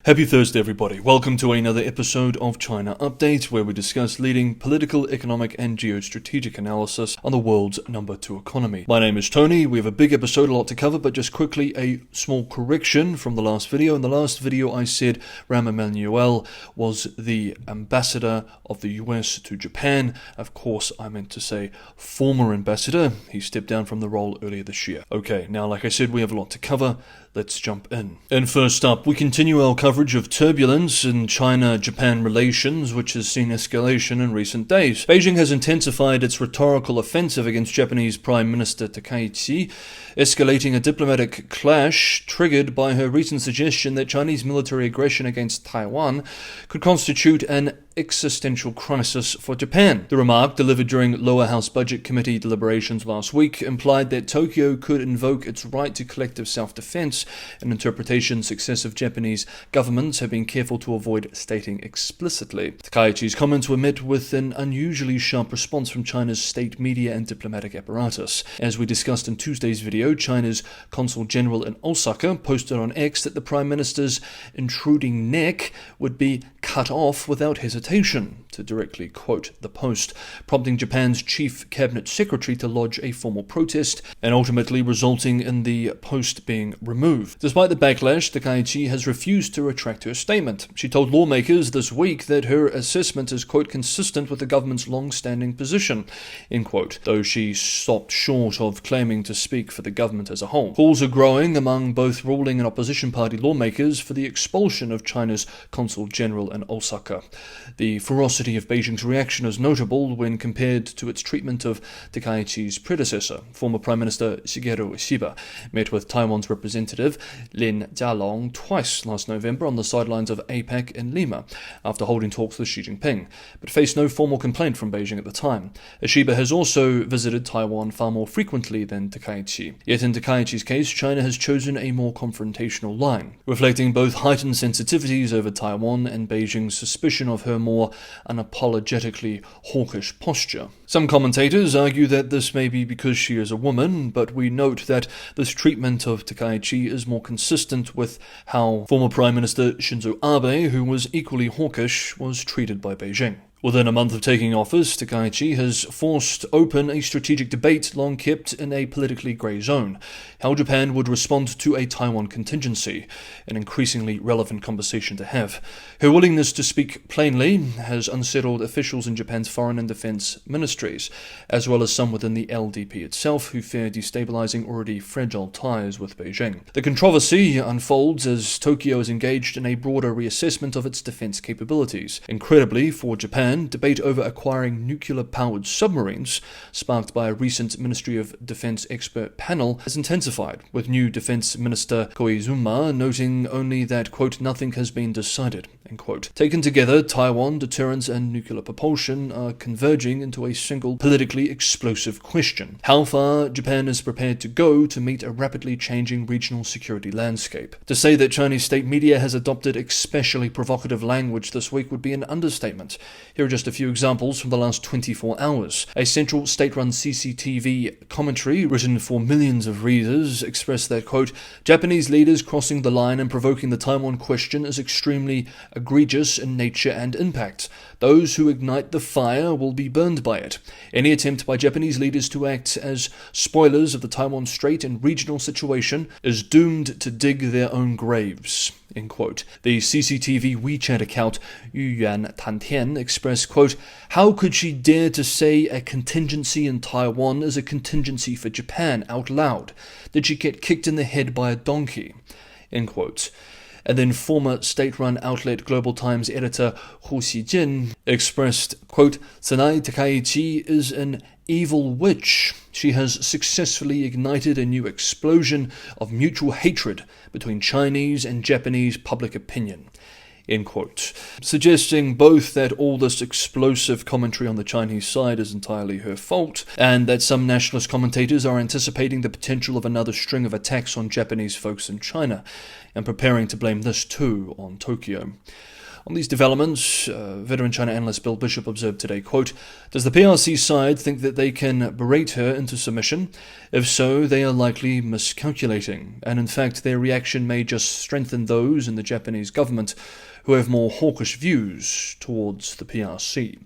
Happy Thursday, everybody. Welcome to another episode of China Update, where we discuss leading political, economic, and geostrategic analysis on the world's number 2 economy. My name is Tony. We have a big episode, a lot to cover, but just quickly a small correction from the last video. In the last video, I said Rahm Emanuel was the ambassador of the US to Japan. Of course, I meant to say former ambassador. He stepped down from the role earlier this year. Okay, now, like I said, we have a lot to cover. Let's jump in. And first up, we continue our coverage of turbulence in China-Japan relations, which has seen escalation in recent days. Beijing has intensified its rhetorical offensive against Japanese Prime Minister Caixin, escalating a diplomatic clash triggered by her recent suggestion that Chinese military aggression against Taiwan could constitute an existential crisis for Japan. The remark, delivered during Lower House Budget Committee deliberations last week, implied that Tokyo could invoke its right to collective self-defense, an interpretation successive Japanese governments have been careful to avoid stating explicitly. Takaichi's comments were met with an unusually sharp response from China's state media and diplomatic apparatus. As we discussed in Tuesday's video, China's Consul General in Osaka posted on X that the Prime Minister's intruding neck would be cut off without hesitation, to directly quote the post, prompting Japan's chief cabinet secretary to lodge a formal protest and ultimately resulting in the post being removed. Despite the backlash, Takaichi has refused to retract her statement. She told lawmakers this week that her assessment is, quote, consistent with the government's long-standing position, end quote, though she stopped short of claiming to speak for the government as a whole. Calls are growing among both ruling and opposition party lawmakers for the expulsion of China's Consul General in Osaka. The ferocity of Beijing's reaction is notable when compared to its treatment of Takaichi's predecessor. Former Prime Minister Shigeru Ishiba met with Taiwan's representative Lin Jialong twice last November on the sidelines of APEC in Lima after holding talks with Xi Jinping, but faced no formal complaint from Beijing at the time. Ishiba has also visited Taiwan far more frequently than Takaichi. Yet in Takaichi's case, China has chosen a more confrontational line, reflecting both heightened sensitivities over Taiwan and Beijing's suspicion of her more unapologetically hawkish posture. Some commentators argue that this may be because she is a woman, but we note that this treatment of Takaichi is more consistent with how former Prime Minister Shinzo Abe, who was equally hawkish, was treated by Beijing. Within a month of taking office, Takaichi has forced open a strategic debate long kept in a politically grey zone: how Japan would respond to a Taiwan contingency, an increasingly relevant conversation to have. Her willingness to speak plainly has unsettled officials in Japan's foreign and defense ministries, as well as some within the LDP itself, who fear destabilizing already fragile ties with Beijing. The controversy unfolds as Tokyo is engaged in a broader reassessment of its defense capabilities. Incredibly, for Japan, debate over acquiring nuclear-powered submarines, sparked by a recent Ministry of Defense expert panel, has intensified, with new Defense Minister Koizumi noting only that, quote, nothing has been decided, end quote. Taken together, Taiwan, deterrence, and nuclear propulsion are converging into a single politically explosive question: how far Japan is prepared to go to meet a rapidly changing regional security landscape. To say that Chinese state media has adopted especially provocative language this week would be an understatement. Here are just a few examples from the last 24 hours. A central state-run CCTV commentary written for millions of readers expressed that, quote, Japanese leaders crossing the line and provoking the Taiwan question is extremely egregious in nature and impact. Those who ignite the fire will be burned by it. Any attempt by Japanese leaders to act as spoilers of the Taiwan Strait and regional situation is doomed to dig their own graves, end quote. The CCTV WeChat account Yuan Tantian expressed, quote, how could she dare to say a contingency in Taiwan is a contingency for Japan out loud? Did she get kicked in the head by a donkey? End quote. And then former state-run outlet Global Times editor Hu Xijin expressed, quote, Sanai Takaichi is an evil witch. She has successfully ignited a new explosion of mutual hatred between Chinese and Japanese public opinion, end quote, suggesting both that all this explosive commentary on the Chinese side is entirely her fault, and that some nationalist commentators are anticipating the potential of another string of attacks on Japanese folks in China, and preparing to blame this too on Tokyo. On these developments, veteran China analyst Bill Bishop observed today, quote, "Does the PRC side think that they can berate her into submission? If so, they are likely miscalculating, and in fact their reaction may just strengthen those in the Japanese government who have more hawkish views towards the PRC."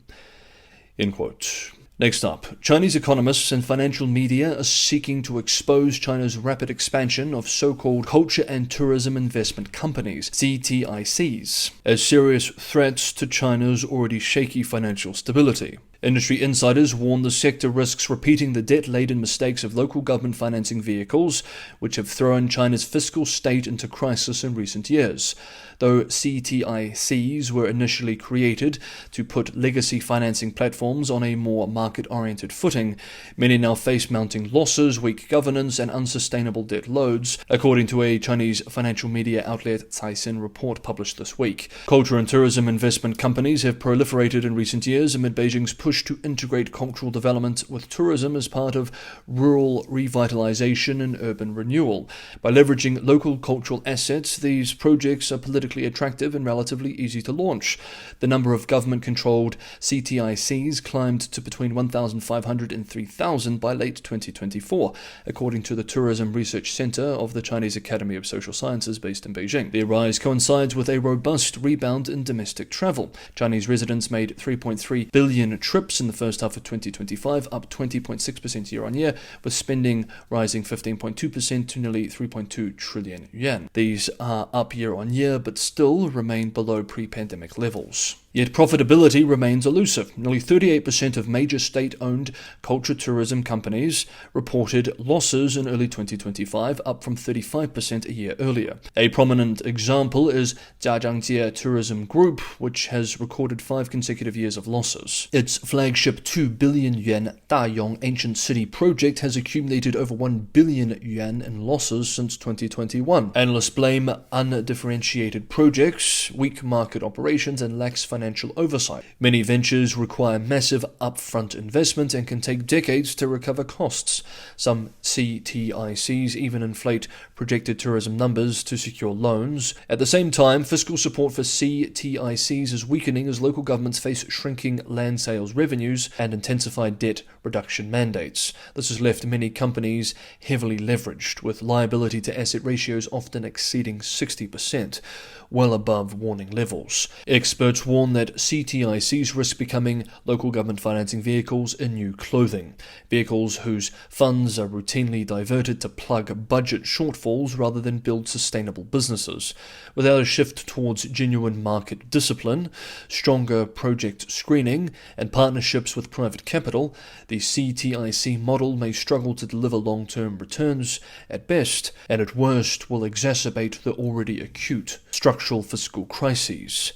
End quote. Next up, Chinese economists and financial media are seeking to expose China's rapid expansion of so-called culture and tourism investment companies, CTICs, as serious threats to China's already shaky financial stability. Industry insiders warn the sector risks repeating the debt-laden mistakes of local government financing vehicles, which have thrown China's fiscal state into crisis in recent years. Though CTICs were initially created to put legacy financing platforms on a more market-oriented footing, many now face mounting losses, weak governance, and unsustainable debt loads, according to a Chinese financial media outlet Caixin report published this week. Culture and tourism investment companies have proliferated in recent years amid Beijing's push to integrate cultural development with tourism as part of rural revitalization and urban renewal. By leveraging local cultural assets, these projects are politically attractive and relatively easy to launch. The number of government-controlled CTICs climbed to between 1,500 and 3,000 by late 2024, according to the Tourism Research Center of the Chinese Academy of Social Sciences based in Beijing. Their rise coincides with a robust rebound in domestic travel. Chinese residents made 3.3 billion trips in the first half of 2025, up 20.6% year-on-year, with spending rising 15.2% to nearly 3.2 trillion yuan. These are up year-on-year, but still remain below pre-pandemic levels. Yet profitability remains elusive. Nearly 38% of major state-owned culture tourism companies reported losses in early 2025, up from 35% a year earlier. A prominent example is Jiajiangjie Tourism Group, which has recorded 5 consecutive years of losses. Its flagship 2 billion yuan Dayong Ancient City project has accumulated over 1 billion yuan in losses since 2021. Analysts blame undifferentiated projects, weak market operations, and lax financial oversight. Many ventures require massive upfront investment and can take decades to recover costs. Some CTICs even inflate projected tourism numbers to secure loans. At the same time, fiscal support for CTICs is weakening as local governments face shrinking land sales revenues and intensified debt reduction mandates. This has left many companies heavily leveraged, with liability to asset ratios often exceeding 60%, well above warning levels. Experts warn that CTICs risk becoming local government financing vehicles in new clothing, vehicles whose funds are routinely diverted to plug budget shortfalls rather than build sustainable businesses. Without a shift towards genuine market discipline, stronger project screening, and partnerships with private capital, the CTIC model may struggle to deliver long-term returns at best, and at worst will exacerbate the already acute structural fiscal crises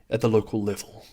at the local level.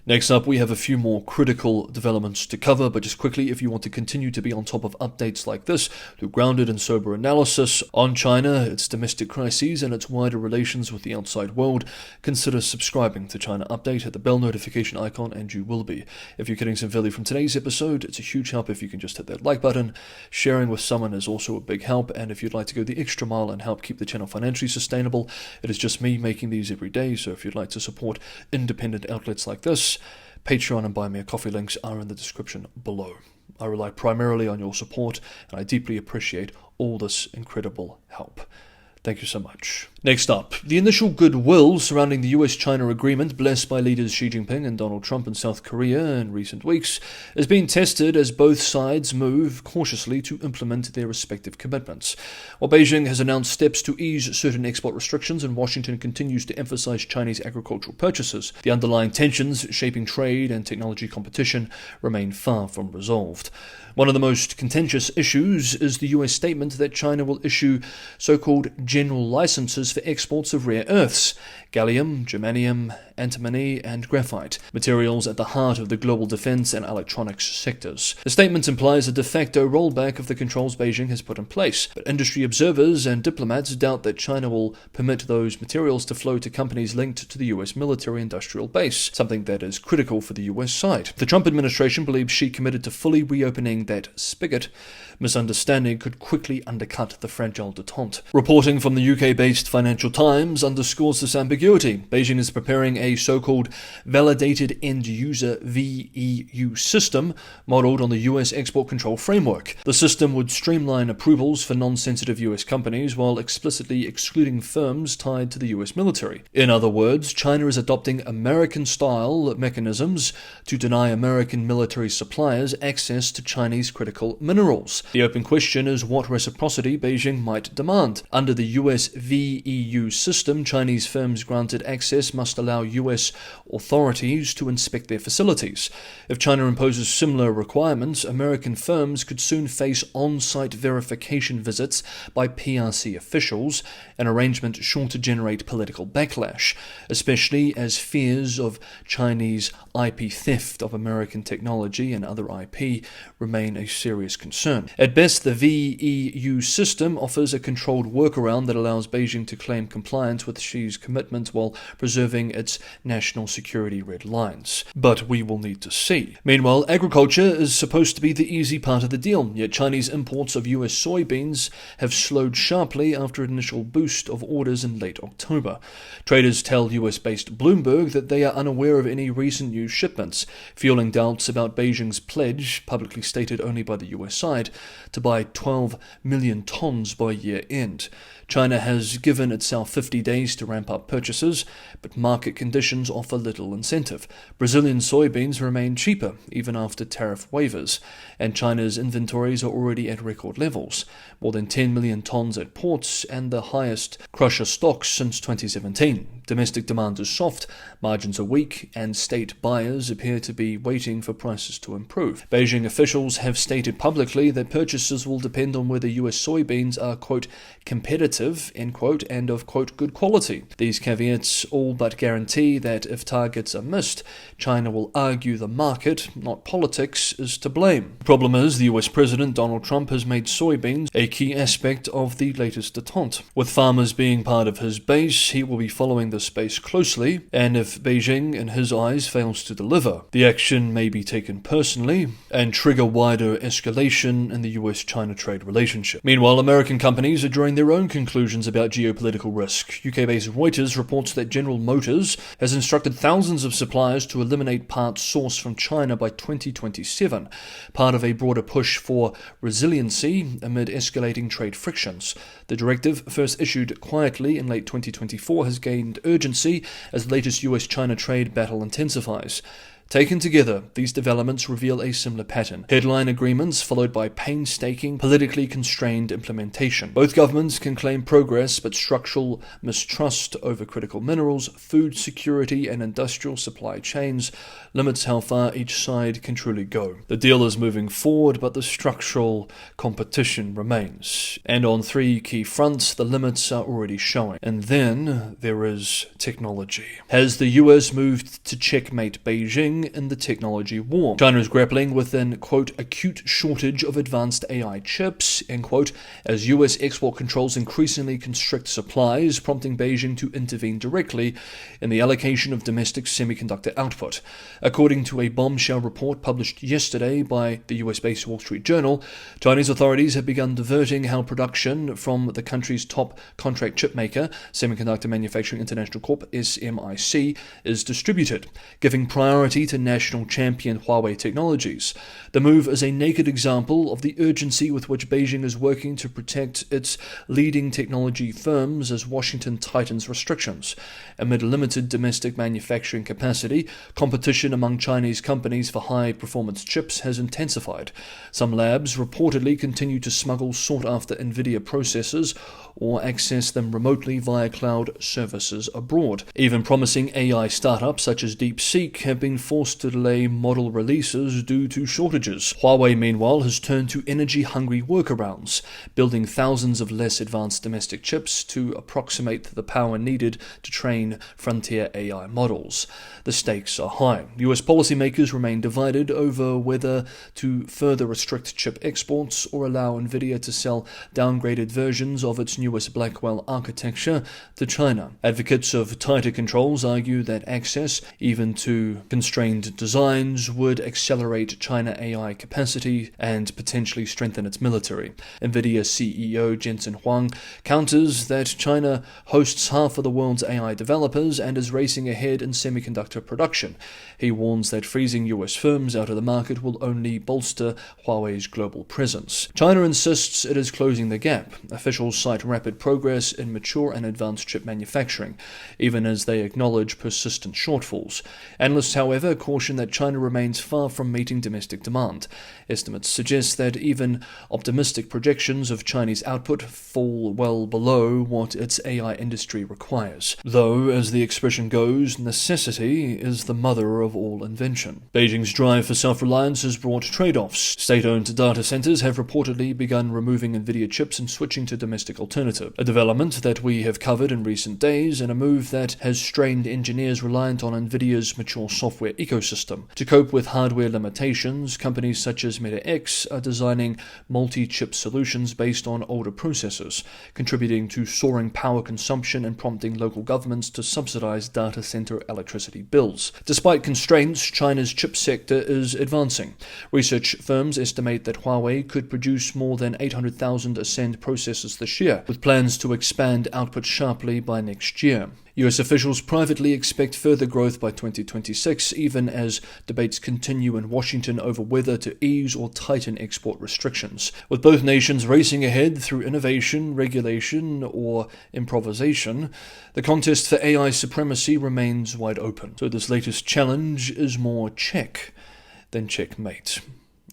Next up, we have a few more critical developments to cover, but just quickly, if you want to continue to be on top of updates like this through grounded and sober analysis on China, its domestic crises, and its wider relations with the outside world, consider subscribing to China Update. Hit the bell notification icon and you will be. If you're getting some value from today's episode, it's a huge help if you can just hit that like button. Sharing with someone is also a big help, and if you'd like to go the extra mile and help keep the channel financially sustainable, it is just me making these every day, so if you'd like to support independent outlets like this, Patreon and Buy Me a Coffee links are in the description below. I rely primarily on your support, and I deeply appreciate all this incredible help. Thank you so much. Next up, the initial goodwill surrounding the US-China agreement blessed by leaders Xi Jinping and Donald Trump in South Korea in recent weeks is being tested as both sides move cautiously to implement their respective commitments. While Beijing has announced steps to ease certain export restrictions and Washington continues to emphasize Chinese agricultural purchases, the underlying tensions shaping trade and technology competition remain far from resolved. One of the most contentious issues is the US statement that China will issue so-called general licenses for exports of rare earths, gallium, germanium, antimony, and graphite, materials at the heart of the global defense and electronics sectors. The statement implies a de facto rollback of the controls Beijing has put in place, but industry observers and diplomats doubt that China will permit those materials to flow to companies linked to the US military-industrial base, something that is critical for the US side. The Trump administration believes Xi committed to fully reopening that spigot. Misunderstanding could quickly undercut the fragile detente. Reporting reporting from the UK-based Financial Times underscores this ambiguity. Beijing is preparing a so-called Validated End-User VEU system modeled on the US export control framework. The system would streamline approvals for non-sensitive US companies while explicitly excluding firms tied to the US military. In other words, China is adopting American-style mechanisms to deny American military suppliers access to Chinese critical minerals. The open question is what reciprocity Beijing might demand. Under the US VEU system, Chinese firms granted access must allow US authorities to inspect their facilities. If China imposes similar requirements, American firms could soon face on-site verification visits by PRC officials, an arrangement sure to generate political backlash, especially as fears of Chinese IP theft of American technology and other IP remain a serious concern. At best, the VEU system offers a controlled workaround that allows Beijing to claim compliance with Xi's commitment while preserving its national security red lines. But we will need to see. Meanwhile, agriculture is supposed to be the easy part of the deal, yet Chinese imports of US soybeans have slowed sharply after an initial boost of orders in late October. Traders tell US-based Bloomberg that they are unaware of any recent new shipments, fueling doubts about Beijing's pledge, publicly stated only by the US side, to buy 12 million tons by year-end. China has given itself 50 days to ramp up purchases, but market conditions offer little incentive. Brazilian soybeans remain cheaper, even after tariff waivers, and China's inventories are already at record levels, more than 10 million tons at ports and the highest crusher stocks since 2017. Domestic demand is soft, margins are weak, and state buyers appear to be waiting for prices to improve. Beijing officials have stated publicly that purchases will depend on whether US soybeans are, quote, competitive, end quote, and of, quote, good quality. These caveats all but guarantee that if targets are missed, China will argue the market, not politics, is to blame. The problem is the US President Donald Trump has made soybeans a key aspect of the latest detente. With farmers being part of his base, he will be following the space closely, and if Beijing, in his eyes, fails to deliver, the action may be taken personally and trigger wider escalation in the US-China trade relationship. Meanwhile, American companies are drawing their own conclusions about geopolitical risk. UK-based Reuters reports that General Motors has instructed thousands of suppliers to eliminate parts sourced from China by 2027, part of a broader push for resiliency amid escalating trade frictions. The directive, first issued quietly in late 2024, has gained urgency as the latest US-China trade battle intensifies. Taken together, these developments reveal a similar pattern. Headline agreements followed by painstaking, politically constrained implementation. Both governments can claim progress, but structural mistrust over critical minerals, food security, and industrial supply chains limits how far each side can truly go. The deal is moving forward, but the structural competition remains. And on three key fronts, the limits are already showing. And then there is technology. Has the US moved to checkmate Beijing in the technology war? China is grappling with an, quote, acute shortage of advanced AI chips, end quote, as US export controls increasingly constrict supplies, prompting Beijing to intervene directly in the allocation of domestic semiconductor output. According to a bombshell report published yesterday by the US-based Wall Street Journal, Chinese authorities have begun diverting how production from the country's top contract chip maker, Semiconductor Manufacturing International Corp, SMIC, is distributed, giving priority to national champion Huawei technologies. The move is a naked example of the urgency with which Beijing is working to protect its leading technology firms as Washington tightens restrictions. Amid limited domestic manufacturing capacity, competition among Chinese companies for high-performance chips has intensified. Some labs reportedly continue to smuggle sought-after NVIDIA processors or access them remotely via cloud services abroad. Even promising AI startups such as DeepSeek have been forced to delay model releases due to shortages. Huawei, meanwhile, has turned to energy-hungry workarounds, building thousands of less advanced domestic chips to approximate the power needed to train frontier AI models. The stakes are high. US policymakers remain divided over whether to further restrict chip exports or allow NVIDIA to sell downgraded versions of its newest Blackwell architecture to China. Advocates of tighter controls argue that access, even to constrained trained designs would accelerate China AI capacity and potentially strengthen its military. NVIDIA CEO Jensen Huang counters that China hosts half of the world's AI developers and is racing ahead in semiconductor production. He warns that freezing US firms out of the market will only bolster Huawei's global presence. China insists it is closing the gap. Officials cite rapid progress in mature and advanced chip manufacturing, even as they acknowledge persistent shortfalls. Analysts, however, caution that China remains far from meeting domestic demand. Estimates suggest that even optimistic projections of Chinese output fall well below what its AI industry requires. Though, as the expression goes, necessity is the mother of all invention. Beijing's drive for self-reliance has brought trade-offs. State-owned data centers have reportedly begun removing NVIDIA chips and switching to domestic alternatives, a development that we have covered in recent days and a move that has strained engineers reliant on NVIDIA's mature software ecosystem. To cope with hardware limitations, companies such as Meta X are designing multi-chip solutions based on older processors, contributing to soaring power consumption and prompting local governments to subsidize data center electricity bills. Despite constraints, China's chip sector is advancing. Research firms estimate that Huawei could produce more than 800,000 Ascend processors this year, with plans to expand output sharply by next year. US officials privately expect further growth by 2026, even as debates continue in Washington over whether to ease or tighten export restrictions. With both nations racing ahead through innovation, regulation, or improvisation, the contest for AI supremacy remains wide open. So this latest challenge is more check than checkmate,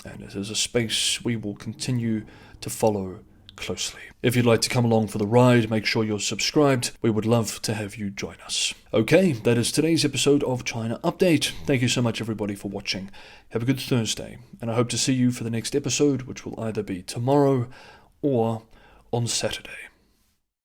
and it is a space we will continue to follow closely. If you'd like to come along for the ride, make sure you're subscribed. We would love to have you join us. Okay, that is today's episode of China Update. Thank you so much, everybody, for watching. Have a good Thursday, and I hope to see you for the next episode, which will either be tomorrow or on Saturday.